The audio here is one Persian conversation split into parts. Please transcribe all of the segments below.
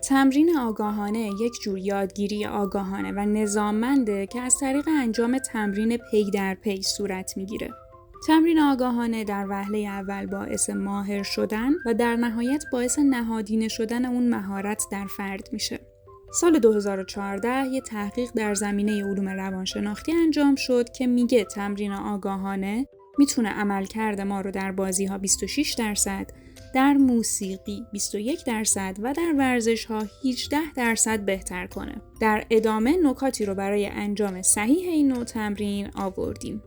تمرین آگاهانه یک جور یادگیری آگاهانه و نظاممنده که از طریق انجام تمرین پی در پی صورت میگیره. تمرین آگاهانه در وهله اول باعث ماهر شدن و در نهایت باعث نهادینه شدن اون مهارت در فرد میشه. سال 2014 یه تحقیق در زمینه علوم روانشناختی انجام شد که میگه تمرین آگاهانه میتونه عملکرد ما رو در بازی‌ها 26%، در موسیقی 21% و در ورزش‌ها 18% بهتر کنه. در ادامه نکاتی رو برای انجام صحیح این نوع تمرین آوردیم.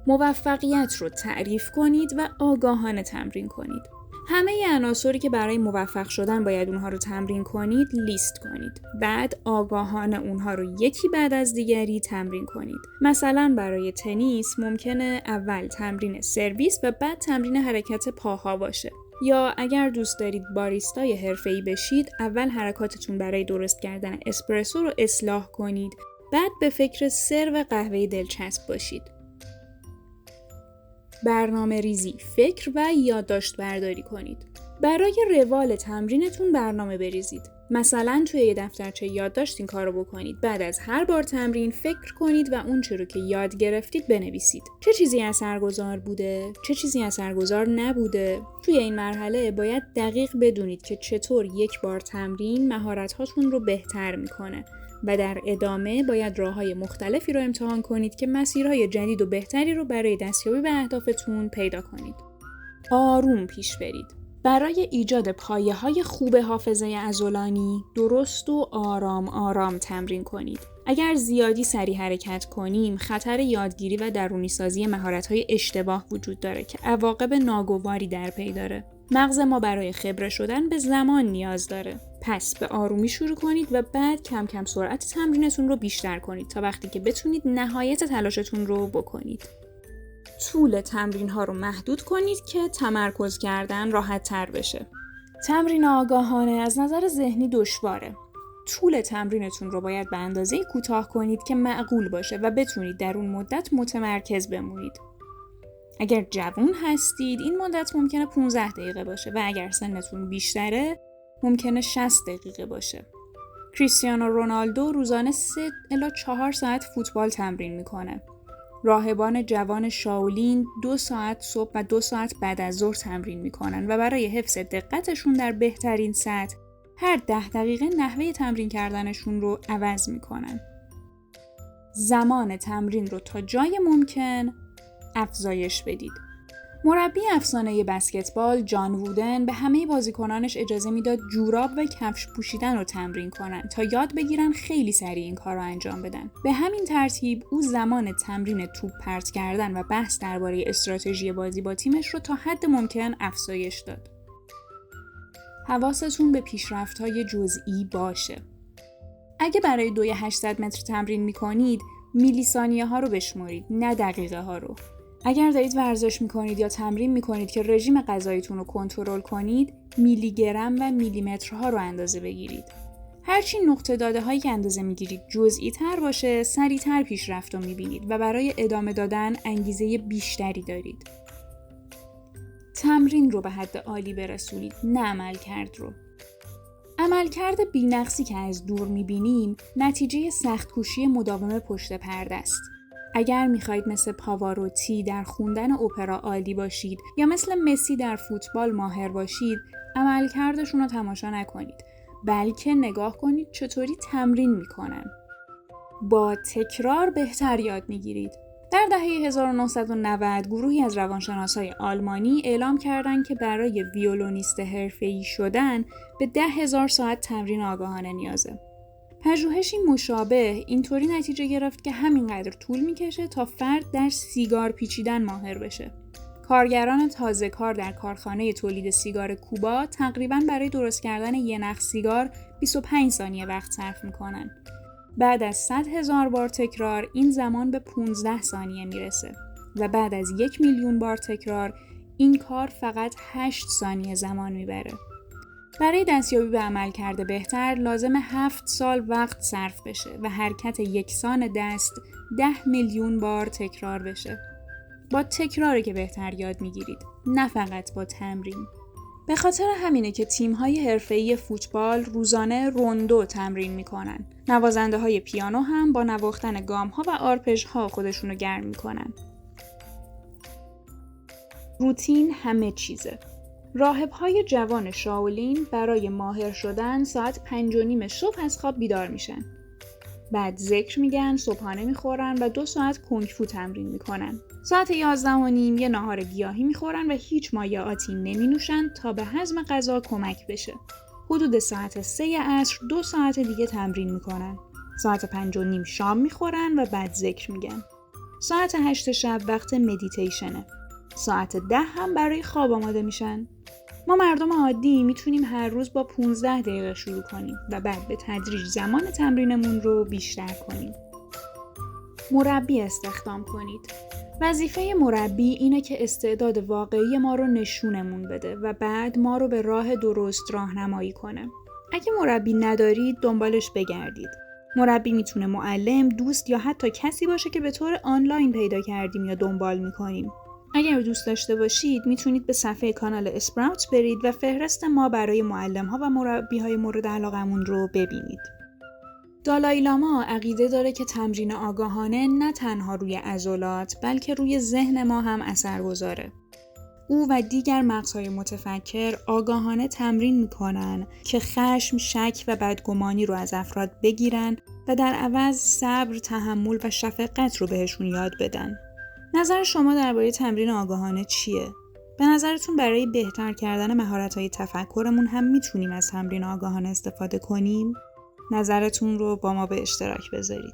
موفقیت رو تعریف کنید و آگاهانه تمرین کنید. همه عناصری که برای موفق شدن باید اونها رو تمرین کنید لیست کنید. بعد آگاهانه اونها رو یکی بعد از دیگری تمرین کنید. مثلا برای تنیس ممکنه اول تمرین سرویس و بعد تمرین حرکت پاها باشه. یا اگر دوست دارید باریستای حرفه‌ای بشید، اول حرکاتتون برای درست کردن اسپرسو رو اصلاح کنید. بعد به فکر سرو قهوه دلچسب باشید. برنامه ریزی، فکر و یادداشت برداری کنید. برای روال تمرینتون برنامه بریزید. مثلا توی یه دفترچه یادداشت این کارو بکنید. بعد از هر بار تمرین فکر کنید و اون چیزی که یاد گرفتید بنویسید. چه چیزی اثرگذار بوده؟ چه چیزی اثرگذار نبوده؟ توی این مرحله باید دقیق بدونید که چطور یک بار تمرین مهارت‌هاتون رو بهتر می‌کنه. و در ادامه باید راه‌های مختلفی رو امتحان کنید که مسیرهای جدید و بهتری رو برای دستیابی به اهدافتون پیدا کنید. آروم پیش برید. برای ایجاد پایه‌های خوب حافظه عضلانی، درست و آرام آرام تمرین کنید. اگر زیادی سریع حرکت کنیم، خطر یادگیری و درونی‌سازی مهارت‌های اشتباه وجود داره که عواقب ناگواری در پی داره. مغز ما برای خبره شدن به زمان نیاز داره. پس به آرومی شروع کنید و بعد کم کم سرعت تمرینتون رو بیشتر کنید تا وقتی که بتونید نهایت تلاشتون رو بکنید. طول تمرین ها رو محدود کنید که تمرکز کردن راحت تر بشه. تمرین آگاهانه از نظر ذهنی دشواره. طول تمرینتون رو باید به اندازه کوتاه کنید که معقول باشه و بتونید در اون مدت متمرکز بمونید. اگر جوان هستید این مدت ممکنه 15 دقیقه باشه و اگر سنتون بیشتره ممکنه 60 دقیقه باشه. کریستیانو رونالدو روزانه 3 الی 4 ساعت فوتبال تمرین میکنه. راهبان جوان شاولین 2 ساعت صبح و 2 ساعت بعد از ظهر تمرین میکنن و برای حفظ دقتشون در بهترین سطح هر 10 دقیقه نحوه تمرین کردنشون رو عوض میکنن. زمان تمرین رو تا جای ممکن افزایش بدید. مربی افسانه بسکتبال جان وودن به همه بازیکنانش اجازه میداد جوراب و کفش پوشیدن رو تمرین کنن تا یاد بگیرن خیلی سریع این کار رو انجام بدن. به همین ترتیب او زمان تمرین توپ پرت کردن و بحث درباره استراتژی بازی با تیمش رو تا حد ممکن افزایش داد. حواستون به پیشرفت‌های جزئی باشه. اگه برای دوی 800 متر تمرین میکنید، میلی ثانیه ها رو بشمارید، نه دقیقه ها رو. اگر دارید ورزش میکنید یا تمرین میکنید که رژیم غذاییتون رو کنترل کنید، میلی گرم و میلیمترها رو اندازه بگیرید. هرچی نقطه داده هایی که اندازه میگیرید جزئی تر باشه، سریعتر پیشرفت رو میبینید و برای ادامه دادن انگیزه بیشتری دارید. تمرین رو به حد عالی برسونید، نه عملکرد رو. عملکرد بی‌نقصی که از دور می‌بینیم، نتیجه سخت‌کوشی مداوم پشت پرده است. اگر می‌خواید مثل پاواروتی در خوندن اپرا عالی باشید یا مثل مسی در فوتبال ماهر باشید، عملکردشون رو تماشا نکنید، بلکه نگاه کنید چطوری تمرین می‌کنن. با تکرار بهتر یاد می‌گیرید. در دهه 1990 گروهی از روانشناسای آلمانی اعلام کردند که برای ویولونیست حرفه‌ای شدن به 10,000 ساعت تمرین آگاهانه نیازه. پژوهشی مشابه اینطوری نتیجه گرفت که همینقدر طول میکشه تا فرد در سیگار پیچیدن ماهر بشه. کارگران تازه کار در کارخانه تولید سیگار کوبا تقریباً برای درست کردن یه نخ سیگار 25 ثانیه وقت صرف میکنن. بعد از 100,000 بار تکرار این زمان به 15 ثانیه میرسه و بعد از 1,000,000 بار تکرار این کار فقط 8 ثانیه زمان میبره. برای دستیابی به عملکرد بهتر لازم 7 سال وقت صرف بشه و حرکت یکسان دست 10 میلیون بار تکرار بشه. با تکراری که بهتر یاد میگیرید، نه فقط با تمرین. به خاطر همینه که تیم‌های حرفه‌ای فوتبال روزانه روندو تمرین میکنن. نوازنده‌های پیانو هم با نواختن گام‌ها و آرپژها خودشونو گرم میکنن. روتین همه چیزه. راهب‌های جوان شاولین برای ماهر شدن ساعت 5:30 صبح از خواب بیدار میشن. بعد ذکر میگن، صبحانه میخورن و 2 ساعت کنگفو تمرین میکنن. ساعت 11:30 یه ناهار گیاهی میخورن و هیچ مایعاتی نمینوشن تا به هضم غذا کمک بشه. حدود ساعت 3 عصر 2 ساعت دیگه تمرین میکنن. ساعت 5:30 شام میخورن و بعد ذکر میگن. ساعت 8 شب وقت مدیتیشنه. ساعت 10 هم برای خواب آماده میشن. ما مردم عادی میتونیم هر روز با 15 دقیقه شروع کنیم و بعد به تدریج زمان تمرینمون رو بیشتر کنیم. مربی استخدام کنید. وظیفه مربی اینه که استعداد واقعی ما رو نشونمون بده و بعد ما رو به راه درست راهنمایی کنه. اگه مربی ندارید دنبالش بگردید. مربی میتونه معلم، دوست یا حتی کسی باشه که به طور آنلاین پیدا کردیم یا دنبال میکنیم. اگر دوست داشته باشید میتونید به صفحه کانال اسپراوت برید و فهرست ما برای معلم‌ها و مربی‌های مورد علاقمون رو ببینید. دالای لاما عقیده داره که تمرین آگاهانه نه تنها روی عضلات بلکه روی ذهن ما هم اثر گذاره. او و دیگر مغزهای متفکر آگاهانه تمرین میکنن که خشم، شک و بدگمانی رو از افراد بگیرن و در عوض صبر، تحمل و شفقت رو بهشون یاد بدن. نظر شما درباره تمرین آگاهانه چیه؟ به نظرتون برای بهتر کردن مهارت‌های تفکرمون هم میتونیم از تمرین آگاهانه استفاده کنیم؟ نظرتون رو با ما به اشتراک بذارید.